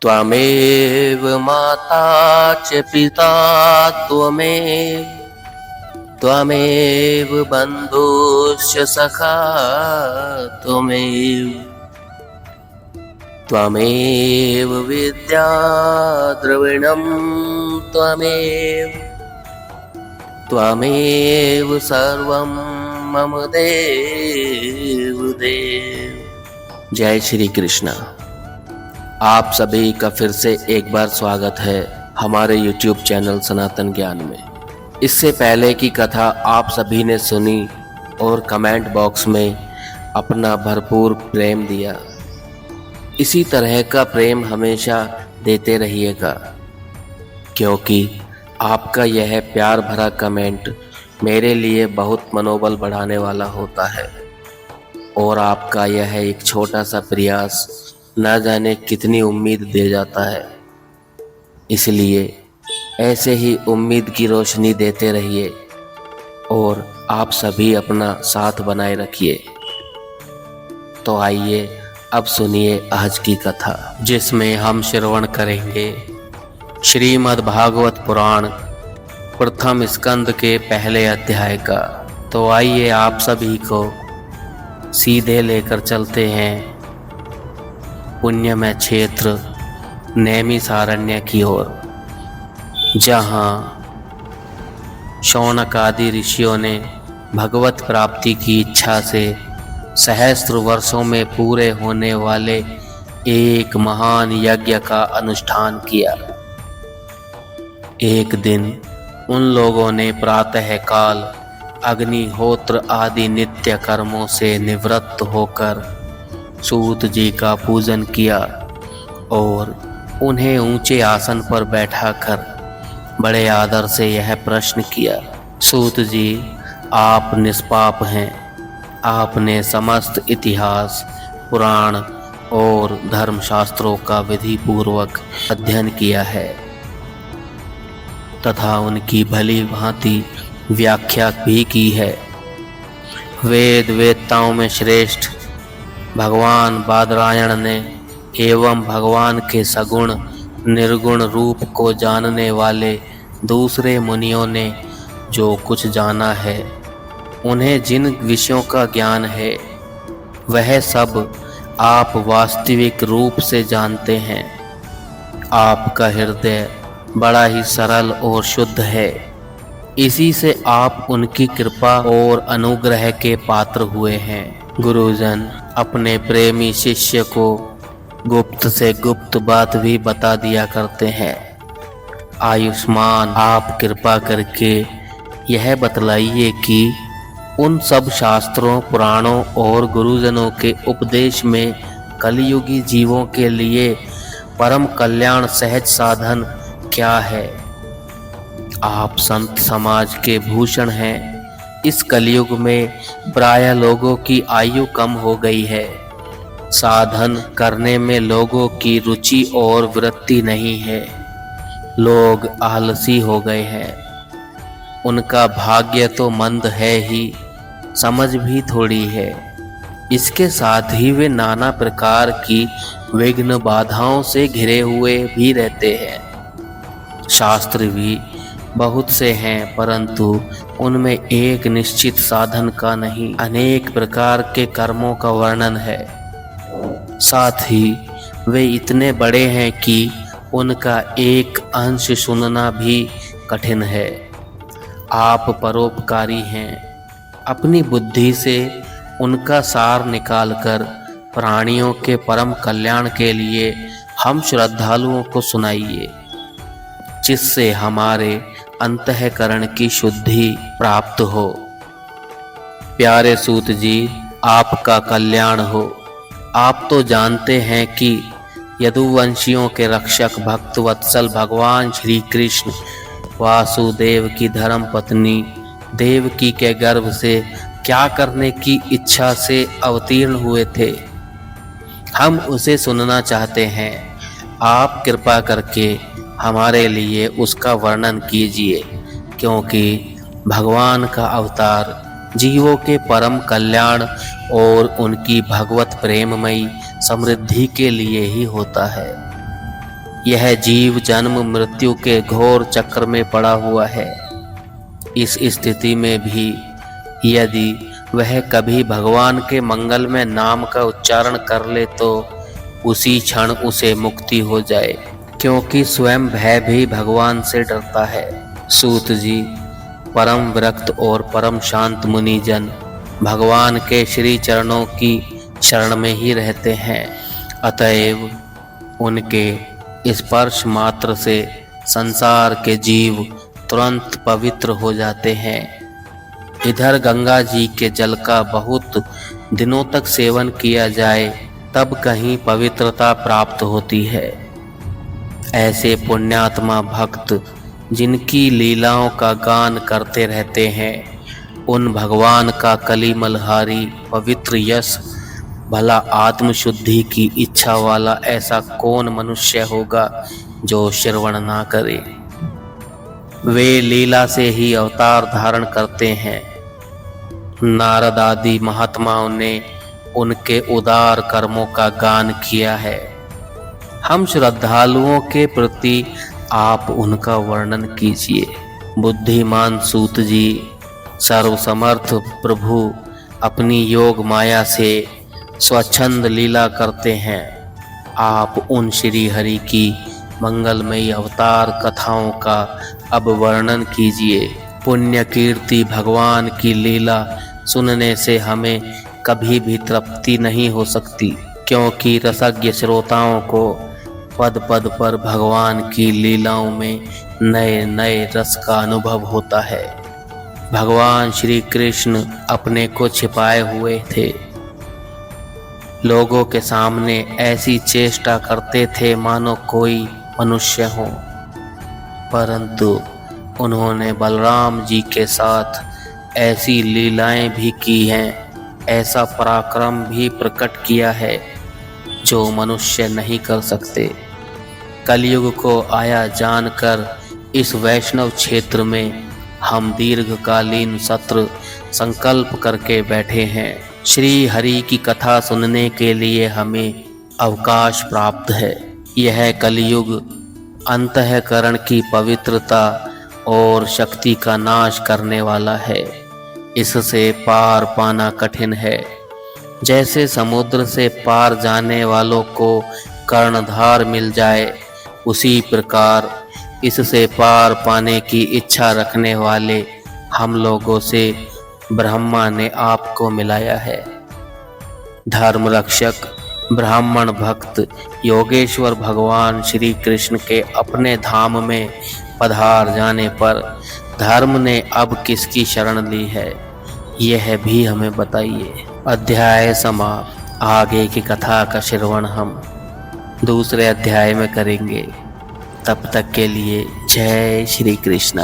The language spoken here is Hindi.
त्वमेव माता च पिता त्वमेव, त्वमेव बन्धुश्च सखा त्वमेव, त्वमेव विद्या द्रविणं त्वमेव, त्वमेव सर्वं मम देव देव। जय श्री कृष्णा। आप सभी का फिर से एक बार स्वागत है हमारे YouTube चैनल सनातन ज्ञान में। इससे पहले की कथा आप सभी ने सुनी और कमेंट बॉक्स में अपना भरपूर प्रेम दिया। इसी तरह का प्रेम हमेशा देते रहिएगा, क्योंकि आपका यह प्यार भरा कमेंट मेरे लिए बहुत मनोबल बढ़ाने वाला होता है और आपका यह एक छोटा सा प्रयास न जाने कितनी उम्मीद दे जाता है। इसलिए ऐसे ही उम्मीद की रोशनी देते रहिए और आप सभी अपना साथ बनाए रखिए। तो आइए अब सुनिए आज की कथा, जिसमें हम श्रवण करेंगे श्रीमद् भागवत पुराण प्रथम स्कंद के पहले अध्याय का। तो आइए आप सभी को सीधे लेकर चलते हैं पुण्यमय क्षेत्र नैमिषारण्य की ओर, जहाँ शौनक आदि ऋषियों ने भगवत प्राप्ति की इच्छा से सहस्त्र वर्षों में पूरे होने वाले एक महान यज्ञ का अनुष्ठान किया। एक दिन उन लोगों ने प्रातः काल अग्निहोत्र आदि नित्य कर्मों से निवृत्त होकर सूत जी का पूजन किया और उन्हें ऊंचे आसन पर बैठाकर बड़े आदर से यह प्रश्न किया, सूत जी, आप निष्पाप हैं। आपने समस्त इतिहास, पुराण और धर्मशास्त्रों का विधि पूर्वक अध्ययन किया है तथा उनकी भली भांति व्याख्या भी की है। वेद वेदताओं में श्रेष्ठ भगवान बादरायण ने एवं भगवान के सगुण निर्गुण रूप को जानने वाले दूसरे मुनियों ने जो कुछ जाना है, उन्हें जिन विषयों का ज्ञान है, वह सब आप वास्तविक रूप से जानते हैं। आपका हृदय बड़ा ही सरल और शुद्ध है। इसी से आप उनकी कृपा और अनुग्रह के पात्र हुए हैं। गुरुजन अपने प्रेमी शिष्य को गुप्त से गुप्त बात भी बता दिया करते हैं। आयुष्मान, आप कृपा करके यह बतलाइए कि उन सब शास्त्रों, पुराणों और गुरुजनों के उपदेश में कलियुगी जीवों के लिए परम कल्याण सहज साधन क्या है। आप संत समाज के भूषण हैं। इस कलयुग में प्रायः लोगों की आयु कम हो गई है। साधन करने में लोगों की रुचि और वृत्ति नहीं है। लोग आलसी हो गए हैं। उनका भाग्य तो मंद है ही, समझ भी थोड़ी है। इसके साथ ही वे नाना प्रकार की विघ्न बाधाओं से घिरे हुए भी रहते हैं। शास्त्र भी बहुत से हैं, परंतु उनमें एक निश्चित साधन का नहीं, अनेक प्रकार के कर्मों का वर्णन है। साथ ही वे इतने बड़े हैं कि उनका एक अंश सुनना भी कठिन है। आप परोपकारी हैं। अपनी बुद्धि से उनका सार निकालकर प्राणियों के परम कल्याण के लिए हम श्रद्धालुओं को सुनाइए, जिससे हमारे अंतःकरण की शुद्धि प्राप्त हो। प्यारे सूत जी, आपका कल्याण हो। आप तो जानते हैं कि यदुवंशियों के रक्षक भक्तवत्सल भगवान श्री कृष्ण वासुदेव की धर्म पत्नी देवकी के गर्भ से क्या करने की इच्छा से अवतीर्ण हुए थे। हम उसे सुनना चाहते हैं। आप कृपा करके हमारे लिए उसका वर्णन कीजिए, क्योंकि भगवान का अवतार जीवों के परम कल्याण और उनकी भगवत प्रेममयी समृद्धि के लिए ही होता है। यह जीव जन्म मृत्यु के घोर चक्र में पड़ा हुआ है। इस स्थिति में भी यदि वह कभी भगवान के मंगल में नाम का उच्चारण कर ले तो उसी क्षण उसे मुक्ति हो जाए, क्योंकि स्वयं भय भी भगवान से डरता है। सूत जी, परम विरक्त और परम शांत मुनिजन भगवान के श्री चरणों की शरण में ही रहते हैं। अतएव उनके स्पर्श मात्र से संसार के जीव तुरंत पवित्र हो जाते हैं। इधर गंगा जी के जल का बहुत दिनों तक सेवन किया जाए तब कहीं पवित्रता प्राप्त होती है। ऐसे पुण्यात्मा भक्त जिनकी लीलाओं का गान करते रहते हैं, उन भगवान का कलिमलहारी पवित्र यश भला आत्मशुद्धि की इच्छा वाला ऐसा कौन मनुष्य होगा जो श्रवण ना करे। वे लीला से ही अवतार धारण करते हैं। नारद आदि महात्माओं ने उनके उदार कर्मों का गान किया है। हम श्रद्धालुओं के प्रति आप उनका वर्णन कीजिए। बुद्धिमान सूत जी, सर्वसमर्थ प्रभु अपनी योग माया से स्वच्छंद लीला करते हैं। आप उन श्री हरि की मंगलमयी अवतार कथाओं का अब वर्णन कीजिए। पुण्य कीर्ति भगवान की लीला सुनने से हमें कभी भी तृप्ति नहीं हो सकती, क्योंकि रसज्ञ श्रोताओं को पद पद पर भगवान की लीलाओं में नए नए रस का अनुभव होता है। भगवान श्री कृष्ण अपने को छिपाए हुए थे। लोगों के सामने ऐसी चेष्टा करते थे मानो कोई मनुष्य हो, परंतु उन्होंने बलराम जी के साथ ऐसी लीलाएं भी की हैं, ऐसा पराक्रम भी प्रकट किया है जो मनुष्य नहीं कर सकते। कलयुग को आया जानकर इस वैष्णव क्षेत्र में हम दीर्घकालीन सत्र संकल्प करके बैठे हैं। श्री हरि की कथा सुनने के लिए हमें अवकाश प्राप्त है। यह कलयुग अंतःकरण की पवित्रता और शक्ति का नाश करने वाला है। इससे पार पाना कठिन है। जैसे समुद्र से पार जाने वालों को कर्णधार मिल जाए, उसी प्रकार इससे पार पाने की इच्छा रखने वाले हम लोगों से ब्रह्मा ने आपको मिलाया है। धर्म रक्षक ब्राह्मण भक्त योगेश्वर भगवान श्री कृष्ण के अपने धाम में पधार जाने पर धर्म ने अब किसकी शरण ली है, यह भी हमें बताइए। अध्याय समाप्त। आगे की कथा का श्रवण हम दूसरे अध्याय में करेंगे। तब तक के लिए जय श्री कृष्ण।